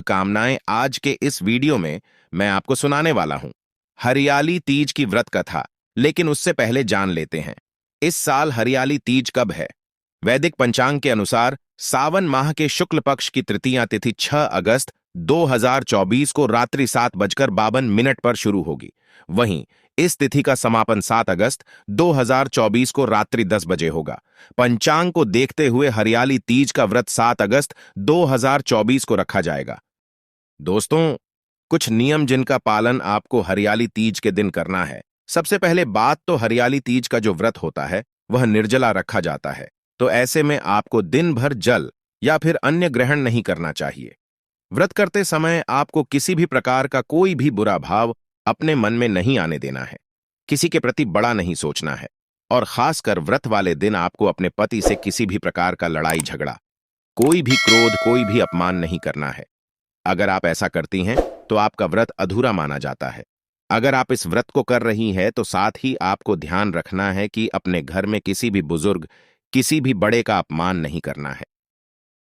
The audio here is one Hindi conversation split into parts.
शुभकामनाएं आज के इस वीडियो में मैं आपको सुनाने वाला हूं। हरियाली तीज की व्रत कथा। लेकिन उससे पहले जान लेते हैं इस साल हरियाली तीज कब है। वैदिक पंचांग के अनुसार सावन माह के शुक्ल पक्ष की तृतीया तिथि 6 अगस्त 2024 को रात्रि 7:52 पर शुरू होगी। वहीं इस तिथि का समापन 7 अगस्त 2024 को रात्रि 10 बजे होगा। पंचांग को देखते हुए हरियाली तीज का व्रत 7 अगस्त 2024 को रखा जाएगा। दोस्तों, कुछ नियम जिनका पालन आपको हरियाली तीज के दिन करना है। सबसे पहले बात तो हरियाली तीज का जो व्रत होता है वह निर्जला रखा जाता है, तो ऐसे में आपको दिन भर जल या फिर अन्य ग्रहण नहीं करना चाहिए। व्रत करते समय आपको किसी भी प्रकार का कोई भी बुरा भाव अपने मन में नहीं आने देना है, किसी के प्रति बड़ा नहीं सोचना है, और खासकर व्रत वाले दिन आपको अपने पति से किसी भी प्रकार का लड़ाई झगड़ा, कोई भी क्रोध, कोई भी अपमान नहीं करना है। अगर आप ऐसा करती हैं तो आपका व्रत अधूरा माना जाता है। अगर आप इस व्रत को कर रही हैं तो साथ ही आपको ध्यान रखना है कि अपने घर में किसी भी बुजुर्ग, किसी भी बड़े का अपमान नहीं करना है।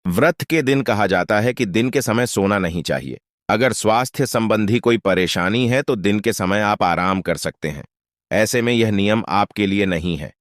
व्रत के दिन कहा जाता है कि दिन के समय सोना नहीं चाहिए। अगर स्वास्थ्य संबंधी कोई परेशानी है तो दिन के समय आप आराम कर सकते हैं। ऐसे में यह नियम आपके लिए नहीं है।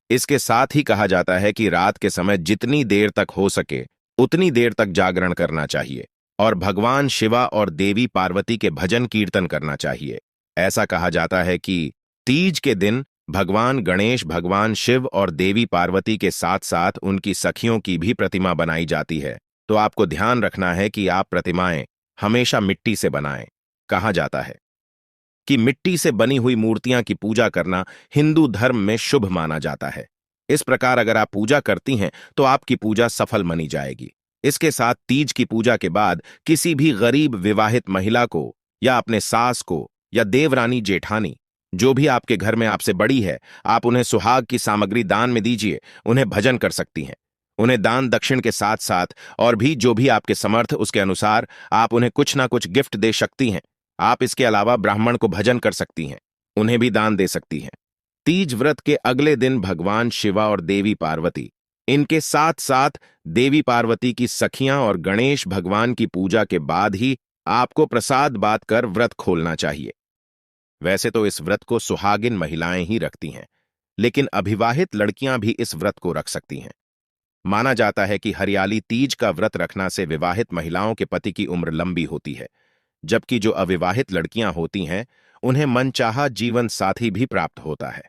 इसके साथ ही कहा जाता है कि रात के समय जितनी देर तक हो सके उतनी देर तक जागरण करना चाहिए और भगवान शिवा और देवी पार्वती के भजन कीर्तन करना चाहिए। ऐसा कहा जाता है कि तीज के दिन भगवान गणेश, भगवान शिव और देवी पार्वती के साथ साथ उनकी सखियों की भी प्रतिमा बनाई जाती है, तो आपको ध्यान रखना है कि आप प्रतिमाएं हमेशा मिट्टी से बनाएं। कहा जाता है कि मिट्टी से बनी हुई मूर्तियां की पूजा करना हिंदू धर्म में शुभ माना जाता है। इस प्रकार अगर आप पूजा करती हैं तो आपकी पूजा सफल मानी जाएगी। इसके साथ तीज की पूजा के बाद किसी भी गरीब विवाहित महिला को या अपने सास को या देवरानी, जेठानी, जो भी आपके घर में आपसे बड़ी है, आप उन्हें सुहाग की सामग्री दान में दीजिए। उन्हें भजन कर सकती हैं। उन्हें दान दक्षिण के साथ साथ और भी जो भी आपके समर्थ उसके अनुसार आप उन्हें कुछ ना कुछ गिफ्ट दे सकती हैं। आप इसके अलावा ब्राह्मण को भजन कर सकती हैं, उन्हें भी दान दे सकती हैं। तीज व्रत के अगले दिन भगवान शिवा और देवी पार्वती, इनके साथ साथ देवी पार्वती की सखियां और गणेश भगवान की पूजा के बाद ही आपको प्रसाद बांट कर व्रत खोलना चाहिए। वैसे तो इस व्रत को सुहागिन महिलाएं ही रखती हैं, लेकिन अविवाहित लड़कियां भी इस व्रत को रख सकती हैं। माना जाता है कि हरियाली तीज का व्रत रखना से विवाहित महिलाओं के पति की उम्र लंबी होती है, जबकि जो अविवाहित लड़कियां होती हैं उन्हें मनचाहा जीवन साथी भी प्राप्त होता है।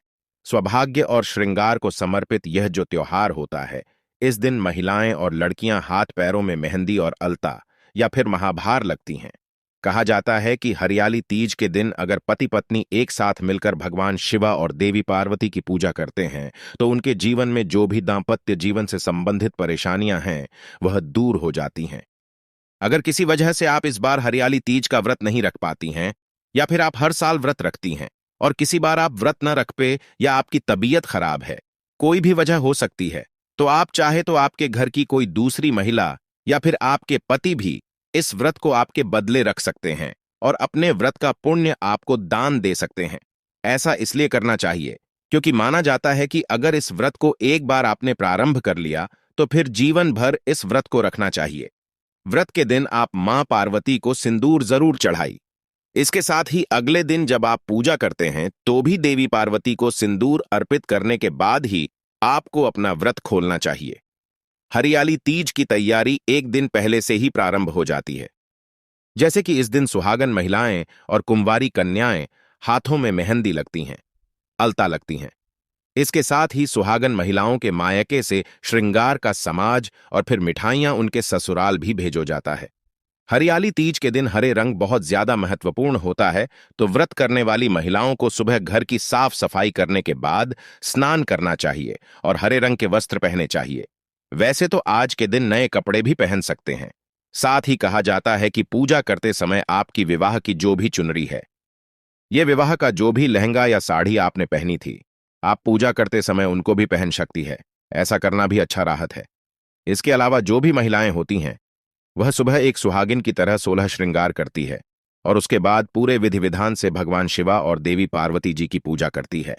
सौभाग्य और श्रृंगार को समर्पित यह जो त्योहार होता है, इस दिन महिलाएं और लड़कियां हाथ पैरों में मेहंदी और अलता या फिर महाभार लगती हैं। कहा जाता है कि हरियाली तीज के दिन अगर पति पत्नी एक साथ मिलकर भगवान शिवा और देवी पार्वती की पूजा करते हैं तो उनके जीवन में जो भी दांपत्य जीवन से संबंधित परेशानियां हैं वह दूर हो जाती हैं। अगर किसी वजह से आप इस बार हरियाली तीज का व्रत नहीं रख पाती हैं, या फिर आप हर साल व्रत रखती हैं और किसी बार आप व्रत न रख पे या आपकी तबीयत खराब है, कोई भी वजह हो सकती है, तो आप चाहे तो आपके घर की कोई दूसरी महिला या फिर आपके पति भी इस व्रत को आपके बदले रख सकते हैं और अपने व्रत का पुण्य आपको दान दे सकते हैं। ऐसा इसलिए करना चाहिए क्योंकि माना जाता है कि अगर इस व्रत को एक बार आपने प्रारंभ कर लिया तो फिर जीवन भर इस व्रत को रखना चाहिए। व्रत के दिन आप मां पार्वती को सिंदूर जरूर चढ़ाई। इसके साथ ही अगले दिन जब आप पूजा करते हैं तो भी देवी पार्वती को सिंदूर अर्पित करने के बाद ही आपको अपना व्रत खोलना चाहिए। हरियाली तीज की तैयारी एक दिन पहले से ही प्रारंभ हो जाती है। जैसे कि इस दिन सुहागन महिलाएं और कुंवारी कन्याएं हाथों में मेहंदी लगती हैं, अलता लगती हैं। इसके साथ ही सुहागन महिलाओं के मायके से श्रृंगार का समाज और फिर मिठाइयां उनके ससुराल भी भेजो जाता है। हरियाली तीज के दिन हरे रंग बहुत ज्यादा महत्वपूर्ण होता है, तो व्रत करने वाली महिलाओं को सुबह घर की साफ सफाई करने के बाद स्नान करना चाहिए और हरे रंग के वस्त्र पहने चाहिए। वैसे तो आज के दिन नए कपड़े भी पहन सकते हैं। साथ ही कहा जाता है कि पूजा करते समय आपकी विवाह की जो भी चुनरी है, यह विवाह का जो भी लहंगा या साड़ी आपने पहनी थी, आप पूजा करते समय उनको भी पहन सकती है। ऐसा करना भी अच्छा राहत है। इसके अलावा जो भी महिलाएं होती हैं वह सुबह एक सुहागिन की तरह 16 श्रृंगार करती है और उसके बाद पूरे विधि विधान से भगवान शिवा और देवी पार्वती जी की पूजा करती है।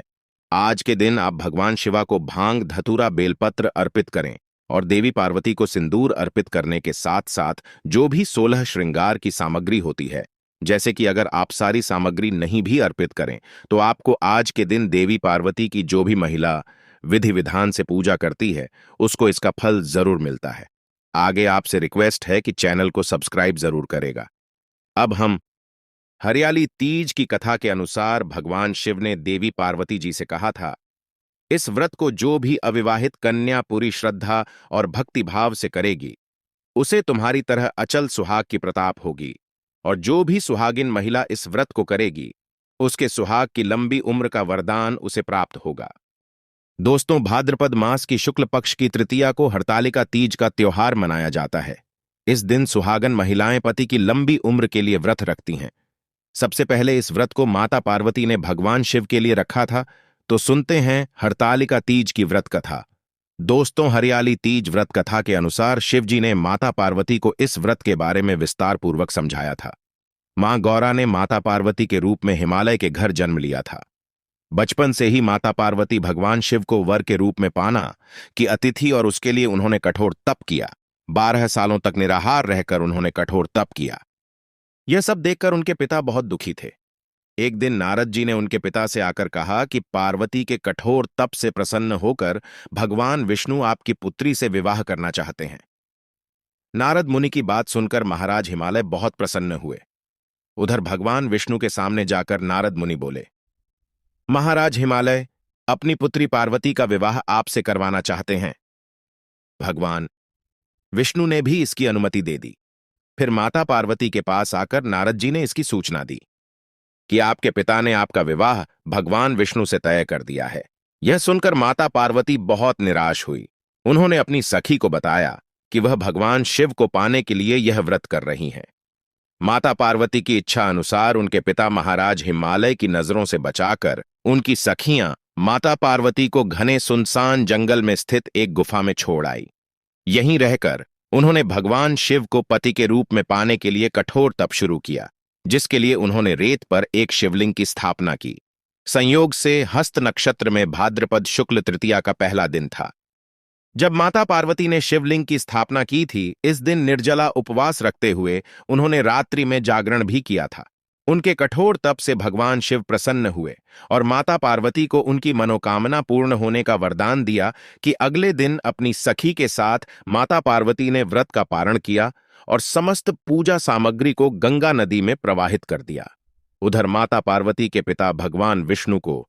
आज के दिन आप भगवान शिवा को भांग, धतूरा, बेलपत्र अर्पित करें और देवी पार्वती को सिंदूर अर्पित करने के साथ साथ जो भी 16 श्रृंगार की सामग्री होती है, जैसे कि अगर आप सारी सामग्री नहीं भी अर्पित करें तो आपको आज के दिन देवी पार्वती की जो भी महिला विधि विधान से पूजा करती है उसको इसका फल जरूर मिलता है। आगे आपसे रिक्वेस्ट है कि चैनल को सब्सक्राइब जरूर करेगा। अब हम हरियाली तीज की कथा के अनुसार भगवान शिव ने देवी पार्वती जी से कहा था, इस व्रत को जो भी अविवाहित कन्या पूरी श्रद्धा और भक्ति भाव से करेगी उसे तुम्हारी तरह अचल सुहाग की प्रताप होगी, और जो भी सुहागिन महिला इस व्रत को करेगी उसके सुहाग की लंबी उम्र का वरदान उसे प्राप्त होगा। दोस्तों, भाद्रपद मास की शुक्ल पक्ष की तृतीया को हरतालिका तीज का त्योहार मनाया जाता है। इस दिन सुहागन महिलाएं पति की लंबी उम्र के लिए व्रत रखती हैं। सबसे पहले इस व्रत को माता पार्वती ने भगवान शिव के लिए रखा था, तो सुनते हैं हरतालिका तीज की व्रत कथा। दोस्तों, हरियाली तीज व्रत कथा के अनुसार शिवजी ने माता पार्वती को इस व्रत के बारे में विस्तार पूर्वक समझाया था। मां गौरा ने माता पार्वती के रूप में हिमालय के घर जन्म लिया था। बचपन से ही माता पार्वती भगवान शिव को वर के रूप में पाना की अतिथि, और उसके लिए उन्होंने कठोर तप किया। 12 सालों तक निराहार रहकर उन्होंने कठोर तप किया। यह सब देखकर उनके पिता बहुत दुखी थे। एक दिन नारद जी ने उनके पिता से आकर कहा कि पार्वती के कठोर तप से प्रसन्न होकर भगवान विष्णु आपकी पुत्री से विवाह करना चाहते हैं। नारद मुनि की बात सुनकर महाराज हिमालय बहुत प्रसन्न हुए। उधर भगवान विष्णु के सामने जाकर नारद मुनि बोले, महाराज हिमालय अपनी पुत्री पार्वती का विवाह आपसे करवाना चाहते हैं। भगवान विष्णु ने भी इसकी अनुमति दे दी। फिर माता पार्वती के पास आकर नारद जी ने इसकी सूचना दी कि आपके पिता ने आपका विवाह भगवान विष्णु से तय कर दिया है। यह सुनकर माता पार्वती बहुत निराश हुई। उन्होंने अपनी सखी को बताया कि वह भगवान शिव को पाने के लिए यह व्रत कर रही हैं। माता पार्वती की इच्छा अनुसार उनके पिता महाराज हिमालय की नजरों से बचाकर उनकी सखियां माता पार्वती को घने सुनसान जंगल में स्थित एक गुफा में छोड़ आई। यहीं रहकर उन्होंने भगवान शिव को पति के रूप में पाने के लिए कठोर तप शुरू किया, जिसके लिए उन्होंने रेत पर एक शिवलिंग की स्थापना की। संयोग से हस्त नक्षत्र में भाद्रपद शुक्ल तृतीया का पहला दिन था। जब माता पार्वती ने शिवलिंग की स्थापना की थी, इस दिन निर्जला उपवास रखते हुए उन्होंने रात्रि में जागरण भी किया था। उनके कठोर तप से भगवान शिव प्रसन्न हुए और माता पार्वती को उनकी मनोकामना पूर्ण होने का वरदान दिया कि अगले दिन अपनी सखी के साथ माता पार्वती ने व्रत का पारण किया और समस्त पूजा सामग्री को गंगा नदी में प्रवाहित कर दिया। उधर माता पार्वती के पिता भगवान विष्णु को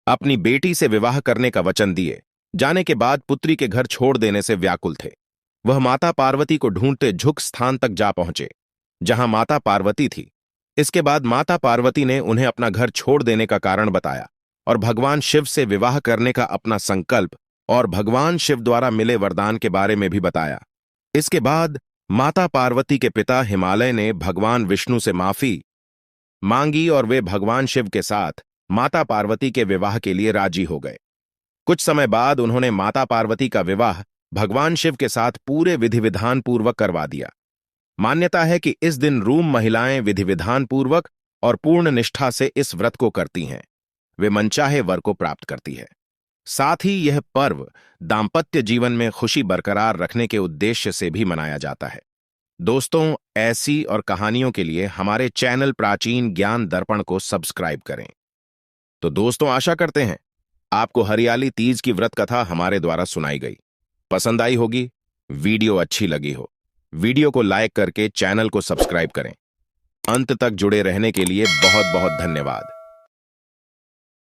अपनी बेटी से विवाह करने का वचन दिए जाने के बाद पुत्री के घर छोड़ देने से व्याकुल थे। वह माता पार्वती को ढूंढते झुक स्थान तक जा पहुंचे जहां माता पार्वती थी। इसके बाद माता पार्वती ने उन्हें अपना घर छोड़ देने का कारण बताया और भगवान शिव से विवाह करने का अपना संकल्प और भगवान शिव द्वारा मिले वरदान के बारे में भी बताया। इसके बाद माता पार्वती के पिता हिमालय ने भगवान विष्णु से माफी मांगी और वे भगवान शिव के साथ माता पार्वती के विवाह के लिए राजी हो गए। कुछ समय बाद उन्होंने माता पार्वती का विवाह भगवान शिव के साथ पूरे विधि विधान पूर्वक करवा दिया। मान्यता है कि इस दिन रूम महिलाएं विधि विधान पूर्वक और पूर्ण निष्ठा से इस व्रत को करती हैं। वे मनचाहे वर को प्राप्त करती है। साथ ही यह पर्व दाम्पत्य जीवन में खुशी बरकरार रखने के उद्देश्य से भी मनाया जाता है। दोस्तों, ऐसी और कहानियों के लिए हमारे चैनल प्राचीन ज्ञान दर्पण को सब्सक्राइब करें। तो दोस्तों, आशा करते हैं आपको हरियाली तीज की व्रत कथा हमारे द्वारा सुनाई गई, पसंद आई होगी। वीडियो अच्छी लगी हो, वीडियो को लाइक करके चैनल को सब्सक्राइब करें। अंत तक जुड़े रहने के लिए बहुत बहुत धन्यवाद।